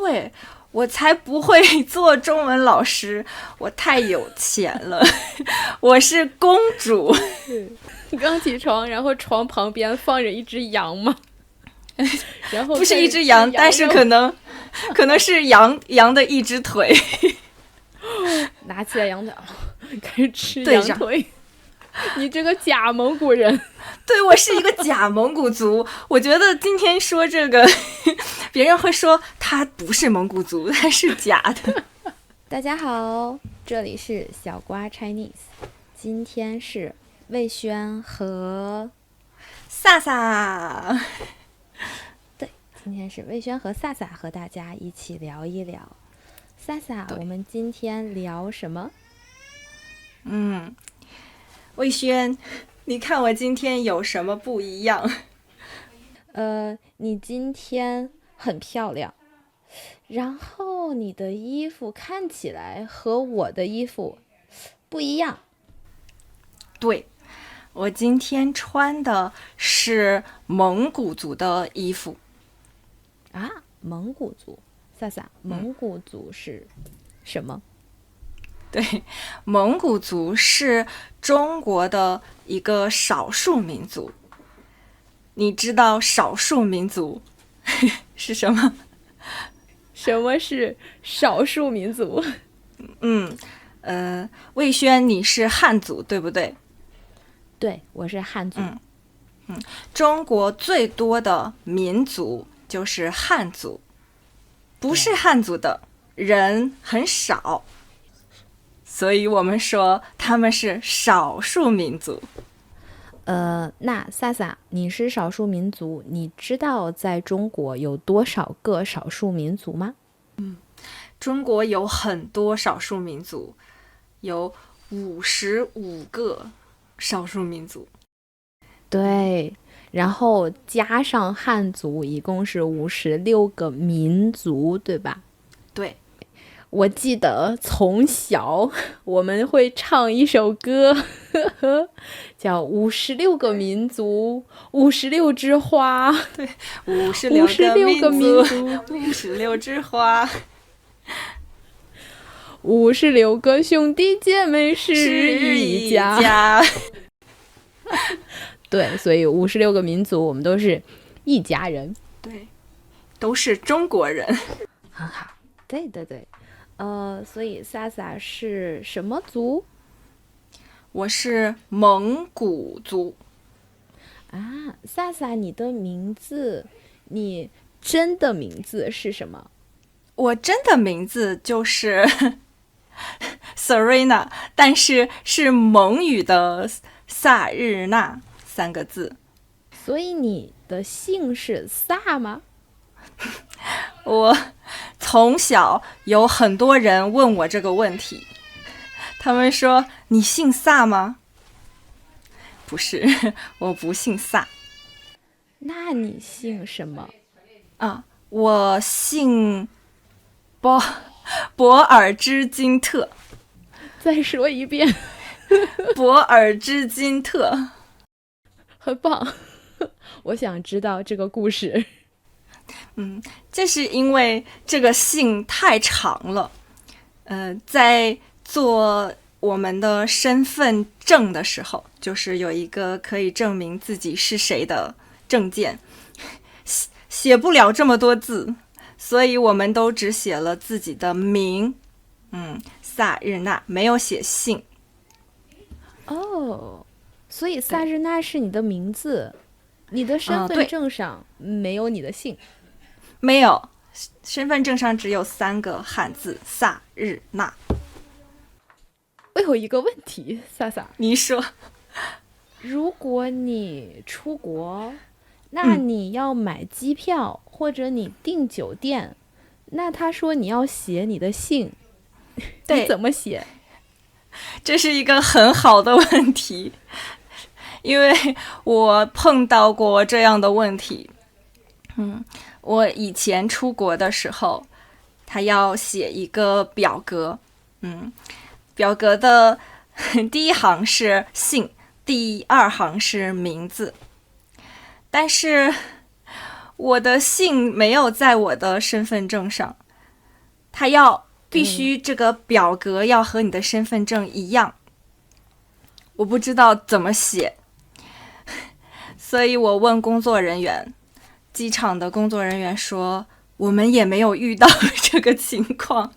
对，我才不会做中文老师，我太有钱了，我是公主。你刚起床，然后床旁边放着一只羊吗？然后不是一只羊，但是可能是羊的一只腿。拿起来羊腿，开始吃羊腿。你这个假蒙古人。对，我是一个假蒙古族。我觉得今天说这个，别人会说他不是蒙古族，他是假的。大家好，这里是小瓜 Chinese， 今天是魏轩和萨萨。对，今天是魏轩和萨萨和大家一起聊一聊。萨萨，我们今天聊什么？魏轩，你看我今天有什么不一样？你今天很漂亮，然后你的衣服看起来和我的衣服不一样。对，我今天穿的是蒙古族的衣服。啊，蒙古族，萨萨，蒙古族是什么？对，蒙古族是中国的一个少数民族。你知道少数民族是什么？什么是少数民族？魏轩，你是汉族对不对？对，我是汉族。中国最多的民族就是汉族，不是汉族的人很少。所以我们说他们是少数民族。那萨萨，你是少数民族，你知道在中国有多少个少数民族吗？中国有很多少数民族，有55个少数民族。对，然后加上汉族，一共是56个民族，对吧？对。我记得从小我们会唱一首歌，叫56个民族，56枝花。对，56个民族，56枝花，56个兄弟姐妹是一家。对，所以56个民族，我们都是一家人。对，都是中国人。很好，对对对。所以萨萨是什么族？我是蒙古族。啊，萨萨，你的名字，你真的名字是什么？我真的名字就是Serena， 但是是蒙语的萨日娜3个字。所以你的姓是萨吗？我从小有很多人问我这个问题，他们说你姓萨吗？不是，我不姓萨。那你姓什么？我姓博尔之金特。再说一遍。博尔之金特。很棒。我想知道这个故事。这是因为这个姓太长了，在做我们的身份证的时候，就是有一个可以证明自己是谁的证件，写不了这么多字，所以我们都只写了自己的名，萨日娜，没有写姓。哦，所以萨日娜是你的名字，你的身份证上没有你的姓。没有，身份证上只有3个汉字萨日娜。我有一个问题，萨萨，你说，如果你出国，那你要买机票，或者你订酒店，那他说你要写你的姓，你怎么写？这是一个很好的问题，因为我碰到过这样的问题。我以前出国的时候，他要写一个表格，表格的第一行是姓，第2行是名字，但是我的姓没有在我的身份证上，他必须这个表格要和你的身份证一样，我不知道怎么写，所以我问工作人员，机场的工作人员说我们也没有遇到这个情况，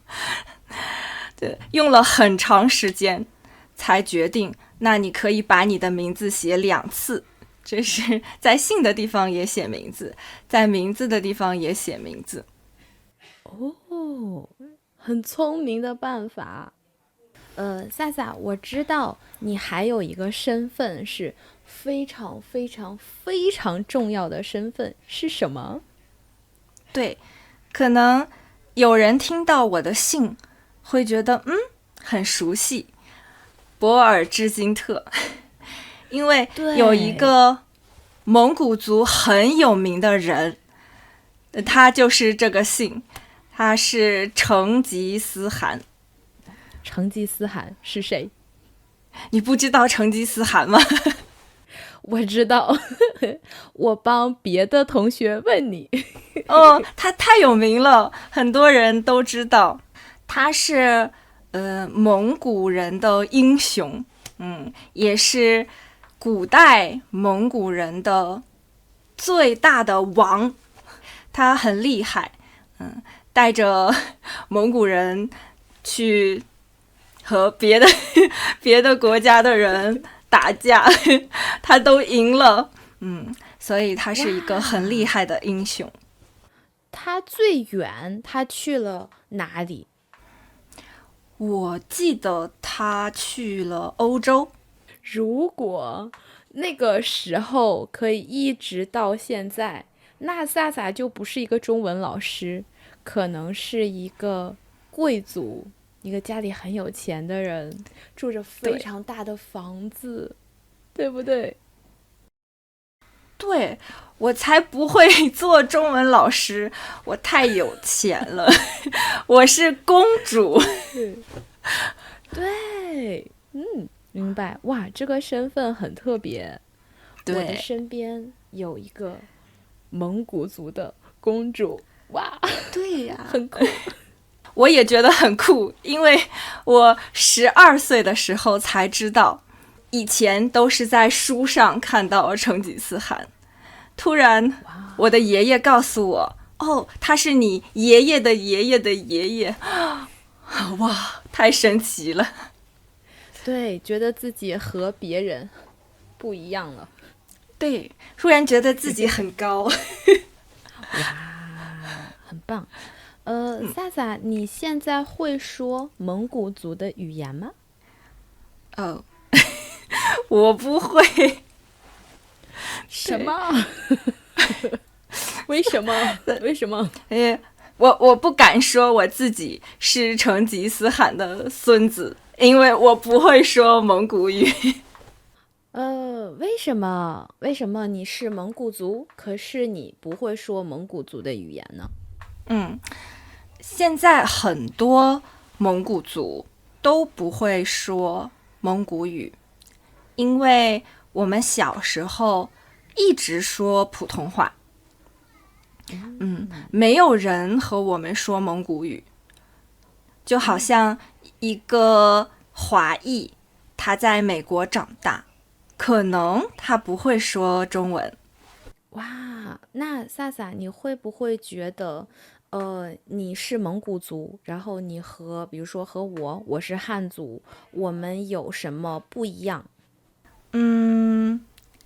对，用了很长时间才决定，那你可以把你的名字写2次，这是在姓的地方也写名字，在名字的地方也写名字。哦，很聪明的办法。萨萨，我知道你还有一个身份是非常非常非常重要的身份，是什么？对，可能有人听到我的姓会觉得很熟悉，博尔支金特，因为有一个蒙古族很有名的人，他就是这个姓，他是成吉思汗。成吉思汗是谁？你不知道成吉思汗吗？我知道，我帮别的同学问你。哦，他太有名了，很多人都知道。他是蒙古人的英雄，也是古代蒙古人的最大的王。他很厉害，带着蒙古人去和别的国家的人打架，他都赢了，所以他是一个很厉害的英雄。他最远他去了哪里？我记得他去了欧洲。如果那个时候可以一直到现在，那萨萨就不是一个中文老师，可能是一个贵族，一个家里很有钱的人，住着非常大的房子， 对不对？对，我才不会做中文老师，我太有钱了，我是公主。对，明白。哇，这个身份很特别。我的身边有一个蒙古族的公主，哇，对呀，很酷。我也觉得很酷，因为我12岁的时候才知道，以前都是在书上看到成吉思汗，突然我的爷爷告诉我，哦，他是你爷爷的爷爷的爷爷，哇，太神奇了。对，觉得自己和别人不一样了。对，突然觉得自己很高。哇，很棒。萨萨，你现在会说蒙古族的语言吗？哦，我不会。什么？为什么？为什么？我不敢说我自己是成吉思汗的孙子，因为我不会说蒙古语。为什么？为什么你是蒙古族，可是你不会说蒙古族的语言呢？现在很多蒙古族都不会说蒙古语，因为我们小时候一直说普通话，没有人和我们说蒙古语，就好像一个华裔，他在美国长大，可能他不会说中文。哇，那萨萨，你会不会觉得，你是蒙古族，然后你比如说和我是汉族，我们有什么不一样？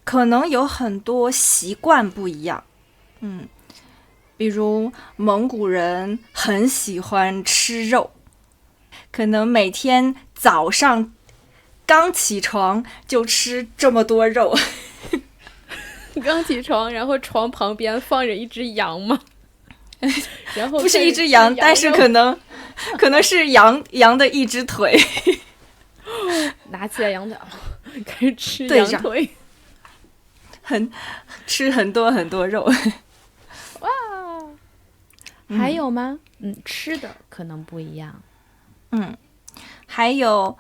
可能有很多习惯不一样。比如蒙古人很喜欢吃肉，可能每天早上刚起床就吃这么多肉。刚起床，然后床旁边放着一只羊吗？然后不是一只羊，但是可能是羊的一只腿。拿起来羊腿，开始吃羊腿，吃很多很多肉。哇，还有吗？吃的可能不一样。还有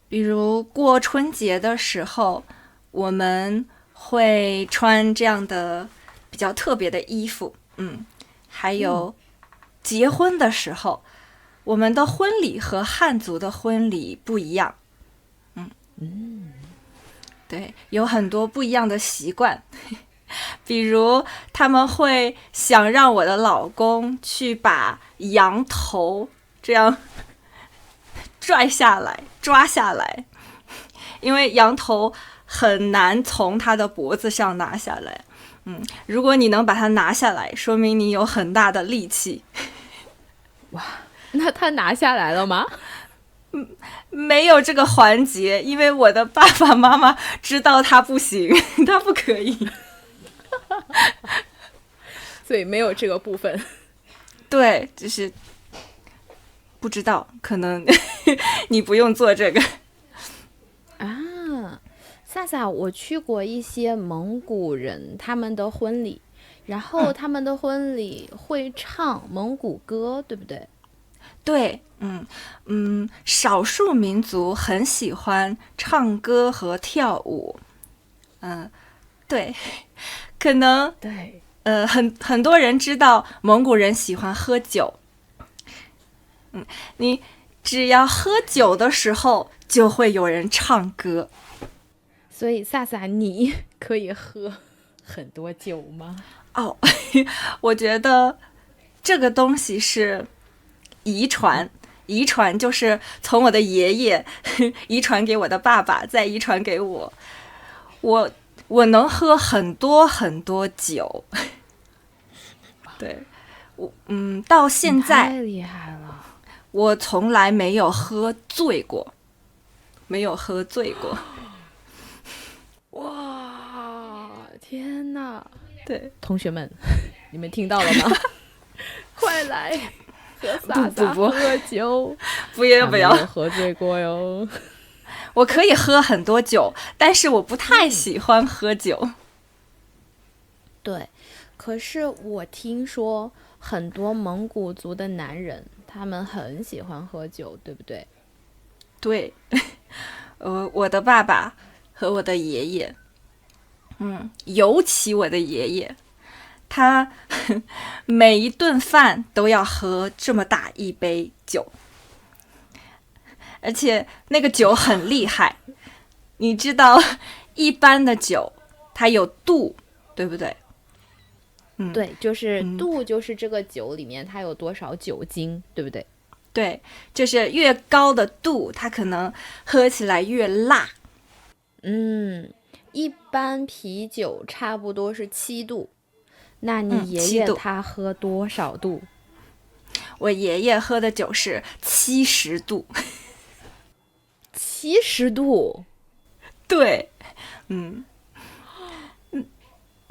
比如过春节的时候，我们会穿这样的比较特别的衣服。还有结婚的时候，我们的婚礼和汉族的婚礼不一样。对，有很多不一样的习惯。比如他们会想让我的老公去把羊头这样抓下来，因为羊头很难从他的脖子上拿下来。如果你能把它拿下来，说明你有很大的力气。哇，那他拿下来了吗？没有这个环节，因为我的爸爸妈妈知道他不行，他不可以。所以没有这个部分。对，就是不知道，可能你不用做这个啊。萨萨，我去过一些蒙古人他们的婚礼，然后他们的婚礼会唱蒙古歌，对不对？对，少数民族很喜欢唱歌和跳舞，对，可能对，很多人知道蒙古人喜欢喝酒，你只要喝酒的时候，就会有人唱歌。所以萨萨，你可以喝很多酒吗？哦，我觉得这个东西是遗传就是从我的爷爷遗传给我的爸爸，再遗传给我。我能喝很多很多酒，对，到现在太厉害了，我从来没有喝醉过。哇，天哪！对，同学们，你们听到了吗？快来和萨萨不喝酒！不要，他没有喝醉过哟。我可以喝很多酒，但是我不太喜欢喝酒。对，可是我听说很多蒙古族的男人，他们很喜欢喝酒，对不对？对，我的爸爸和我的爷爷，尤其我的爷爷，他每一顿饭都要喝这么大一杯酒，而且那个酒很厉害。你知道，一般的酒它有度，对不对？对，就是度，就是这个酒里面它有多少酒精，对不对？对，就是越高的度，它可能喝起来越辣。一般啤酒差不多是7度，那你爷爷7度他喝多少度？我爷爷喝的酒是70度。70度？对，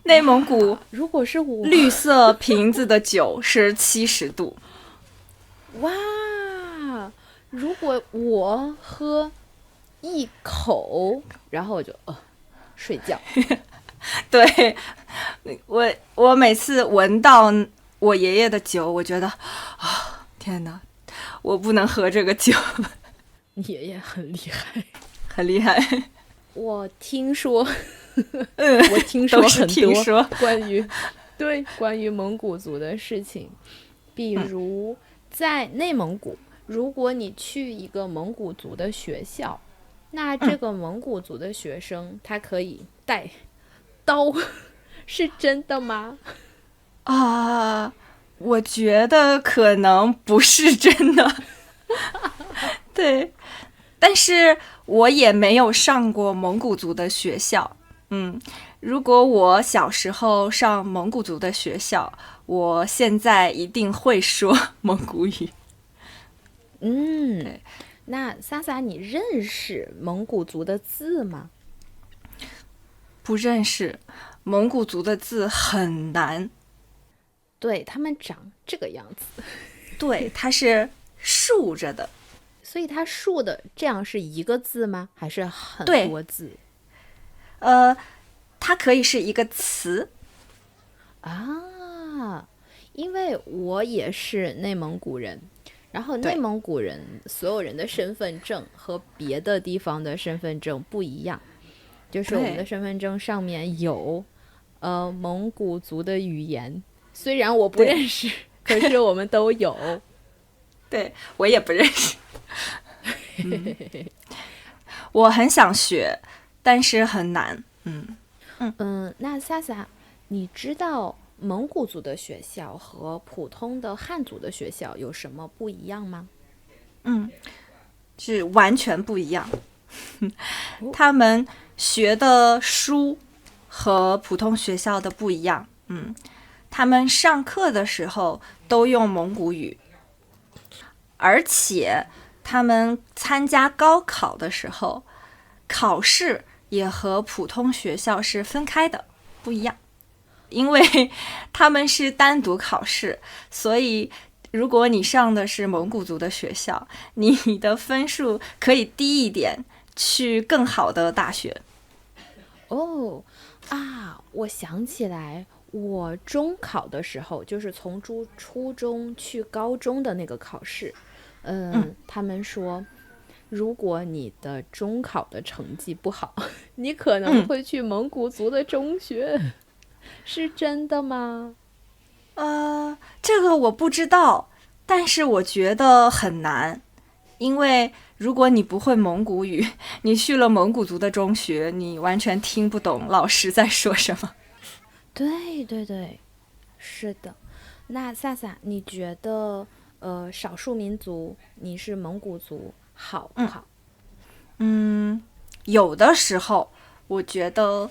内蒙古如果是我，绿色瓶子的酒是70度。哇，如果我喝一口，然后我就睡觉。对，我每次闻到我爷爷的酒，我觉得天哪，我不能喝这个酒。你爷爷很厉害，很厉害。我听说，我听说都是很多听说关于蒙古族的事情，比如在内蒙古，如果你去一个蒙古族的学校，那这个蒙古族的学生他可以带刀，是真的吗？我觉得可能不是真的。对，但是我也没有上过蒙古族的学校。如果我小时候上蒙古族的学校，我现在一定会说蒙古语。那萨萨，你认识蒙古族的字吗？不认识，蒙古族的字很难。对，他们长这个样子。对，它是竖着的。所以它竖的这样是一个字吗？还是很多字？它可以是一个词啊。因为我也是内蒙古人，然后内蒙古人所有人的身份证和别的地方的身份证不一样，就是我们的身份证上面有蒙古族的语言，虽然我不认识，可是我们都有。对，我也不认识。我很想学，但是很难。那萨萨，你知道蒙古族的学校和普通的汉族的学校有什么不一样吗？是完全不一样。他们学的书和普通学校的不一样。他们上课的时候都用蒙古语，而且他们参加高考的时候，考试也和普通学校是分开的，不一样。因为他们是单独考试，所以如果你上的是蒙古族的学校，你的分数可以低一点，去更好的大学。我想起来，我中考的时候，就是从初中去高中的那个考试，他们说，如果你的中考的成绩不好，你可能会去蒙古族的中学，是真的吗？这个我不知道，但是我觉得很难，因为如果你不会蒙古语，你去了蒙古族的中学，你完全听不懂老师在说什么。对对对，是的。那萨萨，你觉得少数民族，你是蒙古族，好不好？有的时候我觉得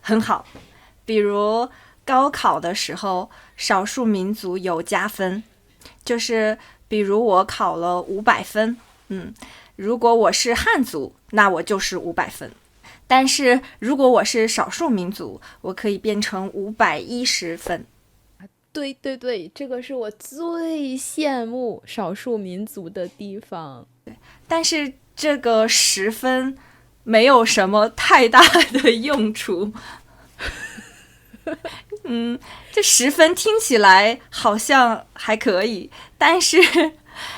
很好，比如高考的时候，少数民族有加分，就是比如我考了500分，如果我是汉族，那我就是500分。但是如果我是少数民族，我可以变成510分。对对对，这个是我最羡慕少数民族的地方。但是这个10分没有什么太大的用处。这10分听起来好像还可以，但是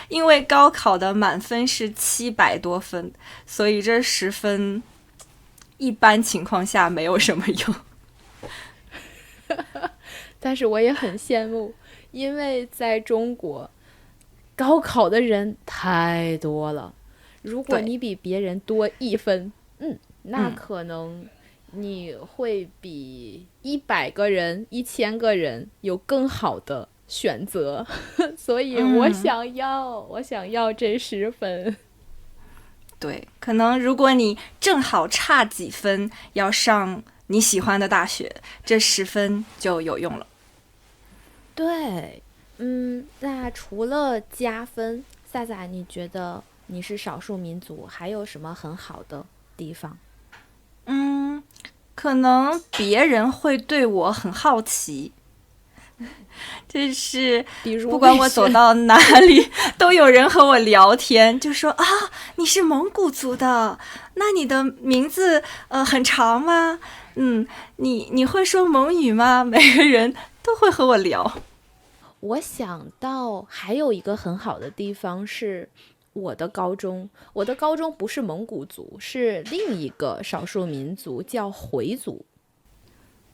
因为高考的满分是700多分，所以这10分一般情况下没有什么用。但是我也很羡慕，因为在中国，高考的人太多了。如果你比别人多1分，那可能你会比100个人、1000个人有更好的选择。所以我想要这10分。对，可能如果你正好差几分要上你喜欢的大学，这10分就有用了。对，那除了加分，萨萨，你觉得你是少数民族，还有什么很好的地方？可能别人会对我很好奇，就是比如不管我走到哪里，都有人和我聊天，就说啊，你是蒙古族的，那你的名字很长吗？你会说蒙语吗？每个人都会和我聊。我想到还有一个很好的地方是我的高中不是蒙古族，是另一个少数民族，叫回族。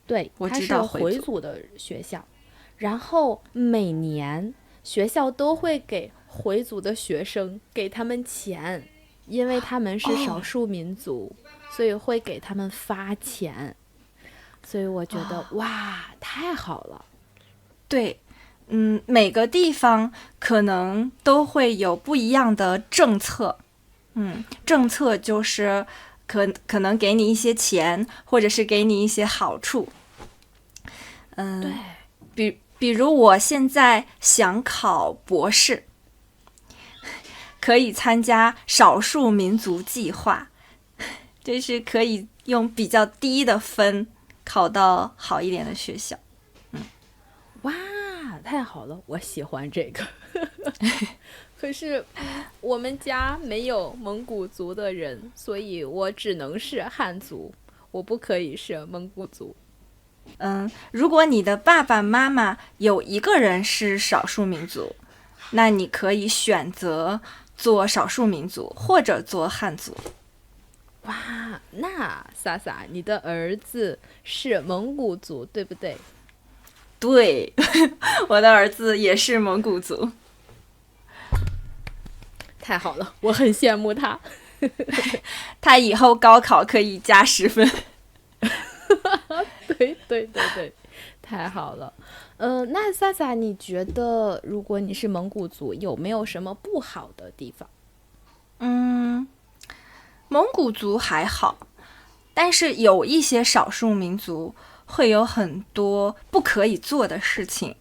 对，它是回族的学校。然后每年学校都会给回族的学生给他们钱，因为他们是少数民族，所以会给他们发钱。所以我觉得哇，太好了。对，每个地方可能都会有不一样的政策。政策就是可能给你一些钱，或者是给你一些好处。对，比如我现在想考博士，可以参加少数民族计划，就是可以用比较低的分考到好一点的学校。哇，太好了，我喜欢这个。可是我们家没有蒙古族的人，所以我只能是汉族，我不可以是蒙古族。如果你的爸爸妈妈有一个人是少数民族，那你可以选择做少数民族或者做汉族。哇，那萨萨，你的儿子是蒙古族，对不对？对，我的儿子也是蒙古族。太好了，我很羡慕他。他以后高考可以加10分。对，太好了。那萨萨，你觉得如果你是蒙古族，有没有什么不好的地方？蒙古族还好，但是有一些少数民族会有很多不可以做的事情。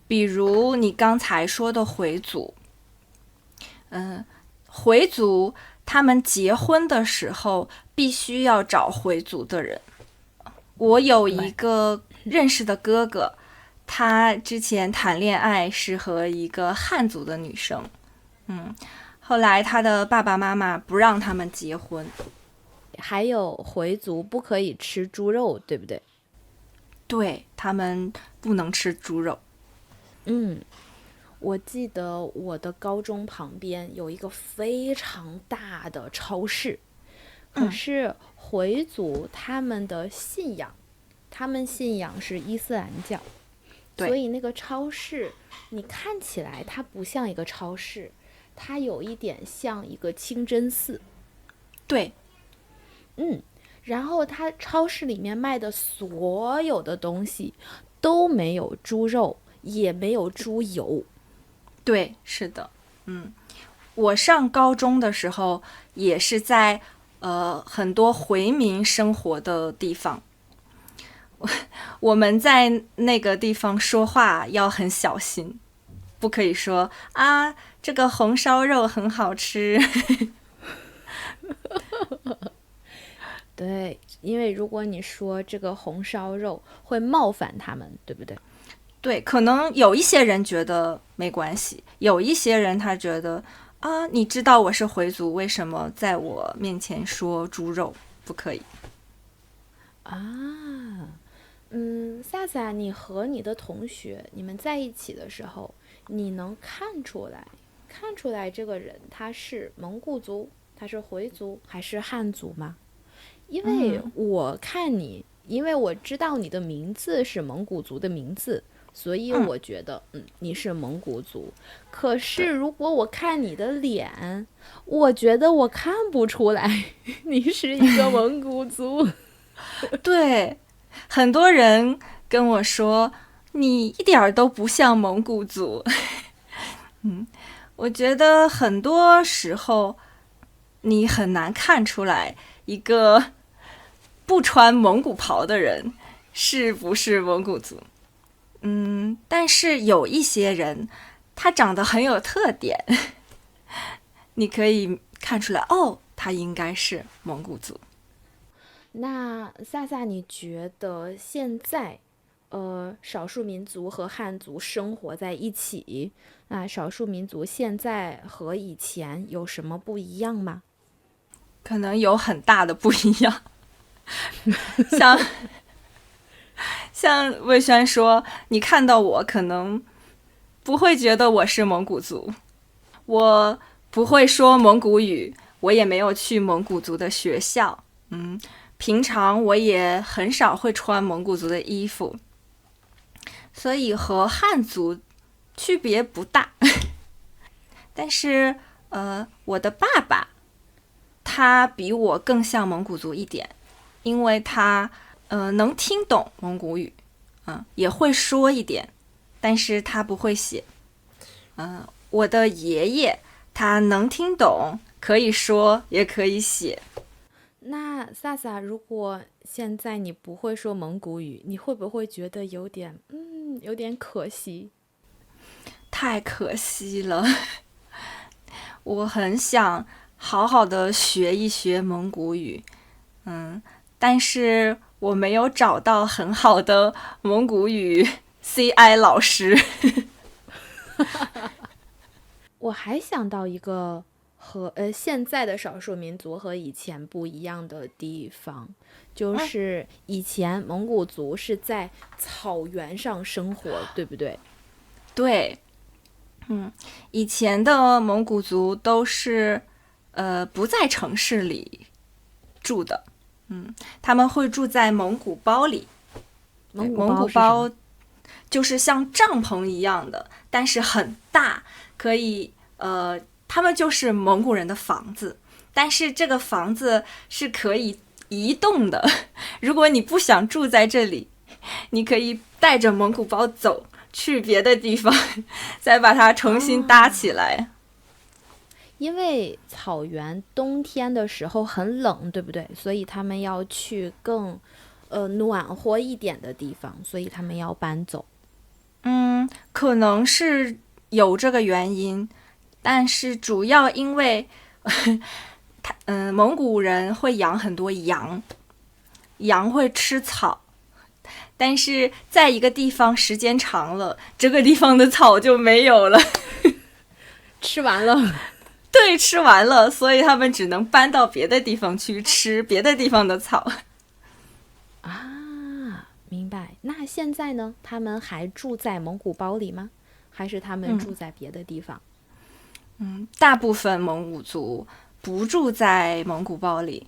比如你刚才说的回族。回族他们结婚的时候必须要找回族的人。我有一个认识的哥哥，他之前谈恋爱是和一个汉族的女生，后来他的爸爸妈妈不让他们结婚。还有回族不可以吃猪肉，对不对？对，他们不能吃猪肉。我记得我的高中旁边有一个非常大的超市，可是回族他们的信仰，他们信仰是伊斯兰教，所以那个超市你看起来它不像一个超市，它有一点像一个清真寺。对，然后它超市里面卖的所有的东西都没有猪肉，也没有猪油。对，是的。我上高中的时候也是在很多回民生活的地方。我们在那个地方说话要很小心，不可以说啊这个红烧肉很好吃。对，因为如果你说这个红烧肉会冒犯他们，对不对？对，可能有一些人觉得没关系，有一些人他觉得啊，你知道我是回族，为什么在我面前说猪肉不可以啊？萨萨，你和你的同学你们在一起的时候，你能看出来这个人他是蒙古族，他是回族还是汉族吗？因为我看你，因为我知道你的名字是蒙古族的名字，所以我觉得你是蒙古族。可是如果我看你的脸，我觉得我看不出来你是一个蒙古族。对，很多人跟我说你一点儿都不像蒙古族。我觉得很多时候你很难看出来一个不穿蒙古袍的人是不是蒙古族。但是有一些人他长得很有特点，你可以看出来哦，他应该是蒙古族。那萨萨，你觉得现在，少数民族和汉族生活在一起，那少数民族现在和以前有什么不一样吗？可能有很大的不一样。像魏轩说，你看到我可能不会觉得我是蒙古族，我不会说蒙古语，我也没有去蒙古族的学校。平常我也很少会穿蒙古族的衣服，所以和汉族区别不大。但是我的爸爸他比我更像蒙古族一点，因为他能听懂蒙古语，也会说一点，但是他不会写。我的爷爷他能听懂，可以说也可以写。那萨萨，如果现在你不会说蒙古语，你会不会觉得有点可惜？太可惜了。我很想好好的学一学蒙古语，但是我没有找到很好的蒙古语 CI 老师。我还想到一个和现在的少数民族和以前不一样的地方，就是以前蒙古族是在草原上生活，对不对？对，以前的蒙古族都是不在城市里住的，他们会住在蒙古包里。蒙蒙古古包是什么？包就是像帐篷一样的，但是很大，可以他们就是蒙古人的房子，但是这个房子是可以移动的。如果你不想住在这里，你可以带着蒙古包走去别的地方，再把它重新搭起来。因为草原冬天的时候很冷，对不对？所以他们要去更暖和一点的地方，所以他们要搬走。可能是有这个原因，但是主要因为蒙古人会养很多羊，羊会吃草，但是在一个地方时间长了，这个地方的草就没有了。吃完了。对，吃完了，所以他们只能搬到别的地方去吃别的地方的草。啊，明白。那现在呢？他们还住在蒙古包里吗？还是他们住在别的地方？大部分蒙古族不住在蒙古包里。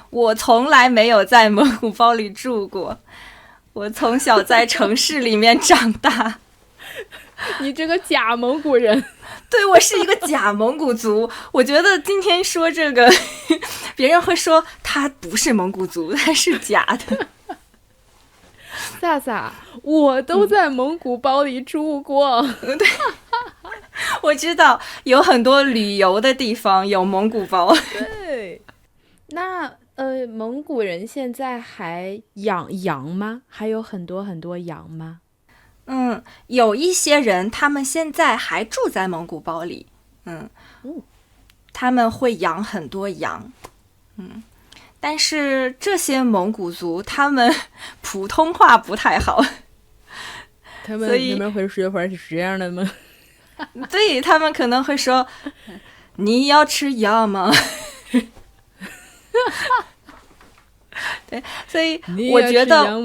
我从来没有在蒙古包里住过，我从小在城市里面长大。你这个假蒙古人。对，我是一个假蒙古族。我觉得今天说这个，别人会说他不是蒙古族，他是假的。萨萨，我都在蒙古包里住过。对，我知道有很多旅游的地方有蒙古包。对，那蒙古人现在还养羊吗？还有很多很多羊吗？有一些人他们现在还住在蒙古包里，他们会养很多羊，但是这些蒙古族他们普通话不太好，他们会说话是这样的吗？对，他们可能会说你要吃羊吗？对，所以我觉得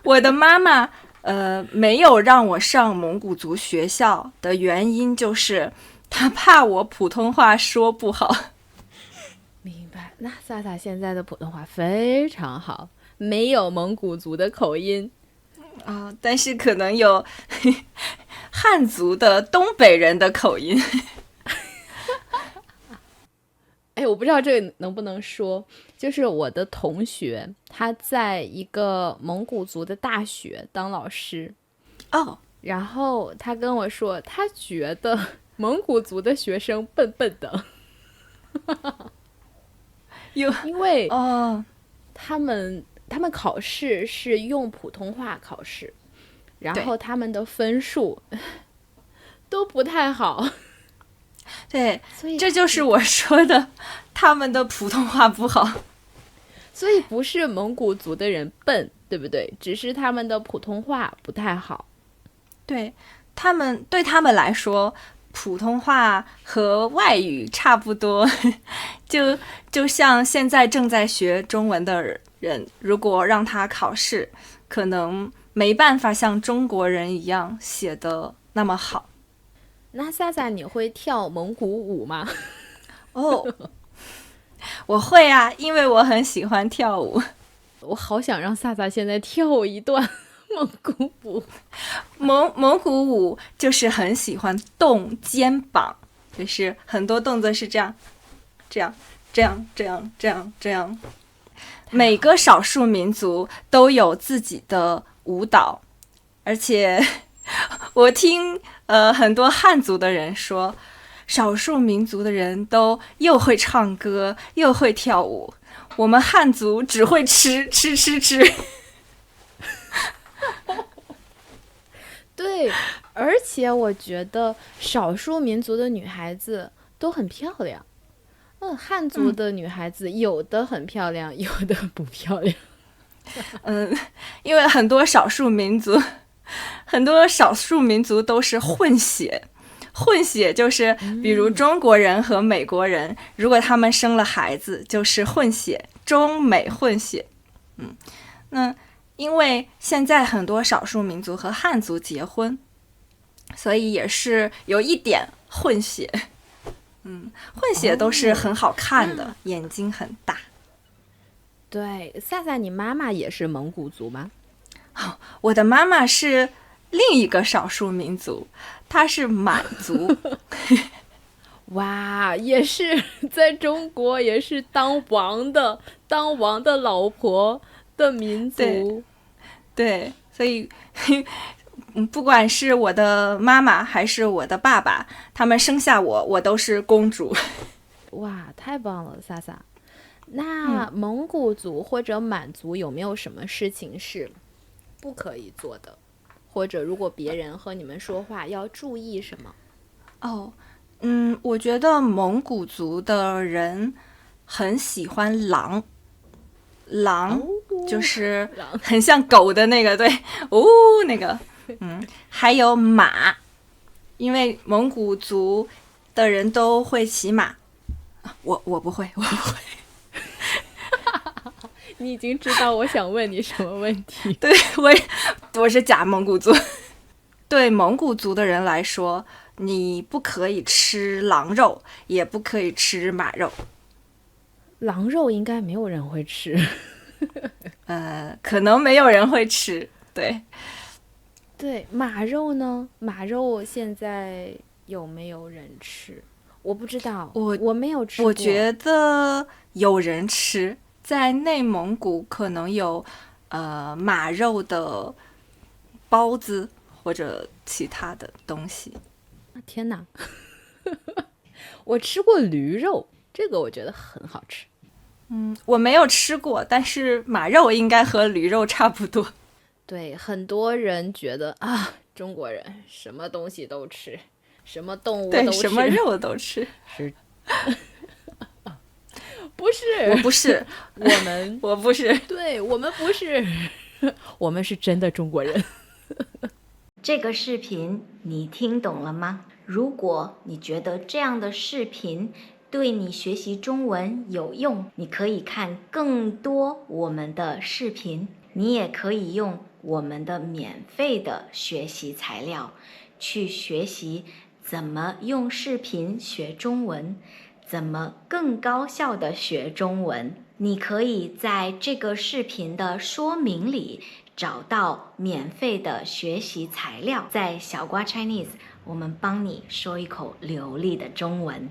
我的妈妈没有让我上蒙古族学校的原因就是她怕我普通话说不好。明白。那萨萨现在的普通话非常好，没有蒙古族的口音但是可能有汉族的东北人的口音。哎，我不知道这个能不能说，就是我的同学，他在一个蒙古族的大学当老师。然后他跟我说，他觉得蒙古族的学生笨笨的。因为他们考试是用普通话考试，然后他们的分数都不太好。对，这就是我说的，他们的普通话不好。所以不是蒙古族的人笨，对不对？只是他们的普通话不太好。对他们来说，普通话和外语差不多。就像现在正在学中文的人，如果让他考试，可能没办法像中国人一样写得那么好。那萨萨，你会跳蒙古舞吗？我会啊，因为我很喜欢跳舞。我好想让萨萨现在跳一段蒙古舞。蒙古舞就是很喜欢动肩膀，就是很多动作是这样，这样，这样，这样，这样，这样。每个少数民族都有自己的舞蹈，而且我听很多汉族的人说，少数民族的人都又会唱歌又会跳舞，我们汉族只会吃。对，而且我觉得少数民族的女孩子都很漂亮。汉族的女孩子有的很漂亮，有的不漂亮。因为很多少数民族都是混血。混血就是比如中国人和美国人，如果他们生了孩子就是混血，中美混血。那因为现在很多少数民族和汉族结婚，所以也是有一点混血。混血都是很好看的，眼睛很大。对，萨萨，你妈妈也是蒙古族吗？我的妈妈是另一个少数民族，她是满族。哇，也是在中国也是当王的老婆的民族。对，所以不管是我的妈妈还是我的爸爸，他们生下我，我都是公主。哇，太棒了，萨萨。那蒙古族或者满族有没有什么事情是不可以做的？或者如果别人和你们说话要注意什么？哦，我觉得蒙古族的人很喜欢狼，狼就是很像狗的那个，对，那个，还有马，因为蒙古族的人都会骑马，我不会，我不会。你已经知道我想问你什么问题。对，我是假蒙古族。对蒙古族的人来说，你不可以吃狼肉，也不可以吃马肉。狼肉应该没有人会吃。可能没有人会吃。对，对，马肉呢？马肉现在有没有人吃？我不知道，我没有吃过。我觉得有人吃，在内蒙古可能有马肉的包子或者其他的东西。天哪！我吃过驴肉，这个我觉得很好吃。我没有吃过，但是马肉应该和驴肉差不多。对，很多人觉得啊，中国人什么东西都吃，什么动物都吃，对，什么肉都吃。是，不是，我不是，我不是，对，我们不是，我们是真的中国人。这个视频你听懂了吗？如果你觉得这样的视频对你学习中文有用，你可以看更多我们的视频，你也可以用我们的免费的学习材料去学习怎么用视频学中文，怎么更高效的学中文。你可以在这个视频的说明里找到免费的学习材料，在小瓜 Chinese，我们帮你说一口流利的中文。